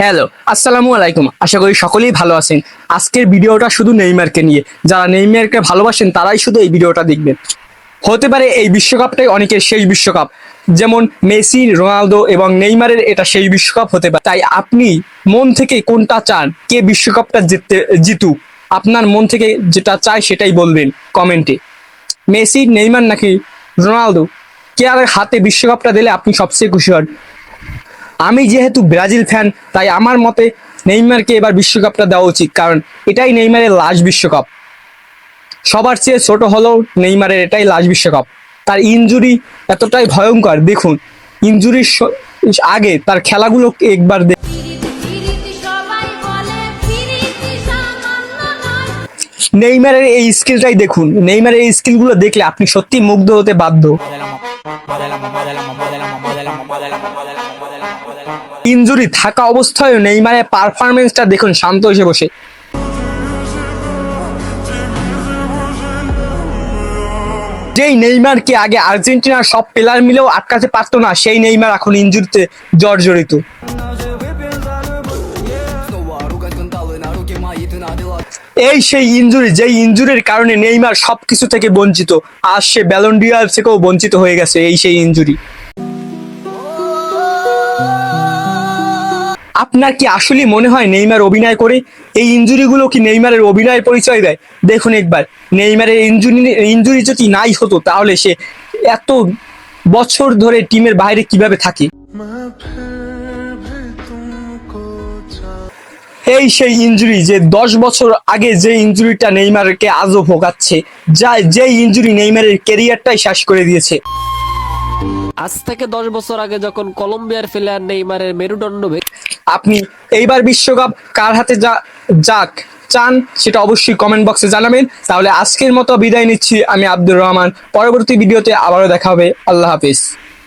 Hello, আসসালামু আলাইকুম। আশা করি সকলেই ভালো আছেন। আজকের ভিডিওটা শুধু নেইমারকে নিয়ে। যারা নেইমারকে ভালোবাসেন তারাই শুধু এই ভিডিওটা দেখবেন। হতে পারে এই বিশ্বকাপটাই অনেকের শেষ বিশ্বকাপ, যেমন মেসি, রোনালদো এবং নেইমারের এটা শেষ বিশ্বকাপ হতে পারে। তাই আপনি মন থেকে কোনটা চান, কে বিশ্বকাপটা জিতুক, আপনার মন থেকে যেটা চায় সেটাই বলবেন কমেন্টে। মেসি, নেইমার নাকি রোনালদো, কে আর হাতে বিশ্বকাপটা দিলে আপনি সবচেয়ে খুশি হন? আমি যেহেতু ব্রাজিল ফ্যান, তাই আমার মতে নেইমারকে এবার বিশ্বকাপটা দেওয়া উচিত, কারণ এটাই নেইমারের লাস্ট বিশ্বকাপ। সবার চেয়ে ছোট হলেও নেইমারের এটাই লাস্ট বিশ্বকাপ। তার ইনজুরি এতটাই ভয়ঙ্কর, দেখুন ইনজুরির আগে তার খেলাগুলো একবার নেইমারের এই স্কিলটাই দেখুন। নেইমারের এই স্কিলগুলো দেখলে আপনি সত্যি মুগ্ধ হতে বাধ্য। ইনজুরি থাকা অবস্থায় নেইমারের পারফরমেন্সটা দেখুন, শান্ত হয়ে বসে। যেই নেইমারকে আগে আর্জেন্টিনার সব প্লেয়ার মিলেও আটকাতে পারতো না, সেই নেইমার এখন ইনজুরিতে জর্জরিত। এই সেই ইনজুরি, যেই ইনজুরির কারণে নেইমার সবকিছু থেকে বঞ্চিত। আজ সে ব্যালন ডি'অর থেকেও বঞ্চিত হয়ে গেছে, এই সেই ইনজুরি। আপনার কি আসলে মনে হয় নেইমার অভিনয় করে? এই ইনজুরিগুলো কি নেইমারের অভিনয়ের পরিচয় দেয়? দেখুন একবার, নেইমারের ইনজুরি যদি নাই হতো তাহলে সে এত বছর ধরে টিমের বাইরে কিভাবে থাকে? এই সেই ইনজুরি, যে 10 বছর আগে যে ইনজুরিটা নেইমারকে আজও ভোগাচ্ছে, যে ইনজুরি নেইমারের ক্যারিয়ারটাই শেষ করে দিয়েছে। আজ থেকে 10 বছর আগে যখন কলম্বিয়ার প্লেয়ার নেইমারের মেরুদণ্ড আপনি এইবার বিশ্বকাপ কার হাতে যাক চান সেটা অবশ্যই কমেন্ট বক্সে জানাবেন। তাহলে আজকের মতো বিদায় নিচ্ছি আমি, আব্দুর রহমান। পরবর্তী ভিডিওতে আবারও দেখা হবে। আল্লাহ হাফিজ।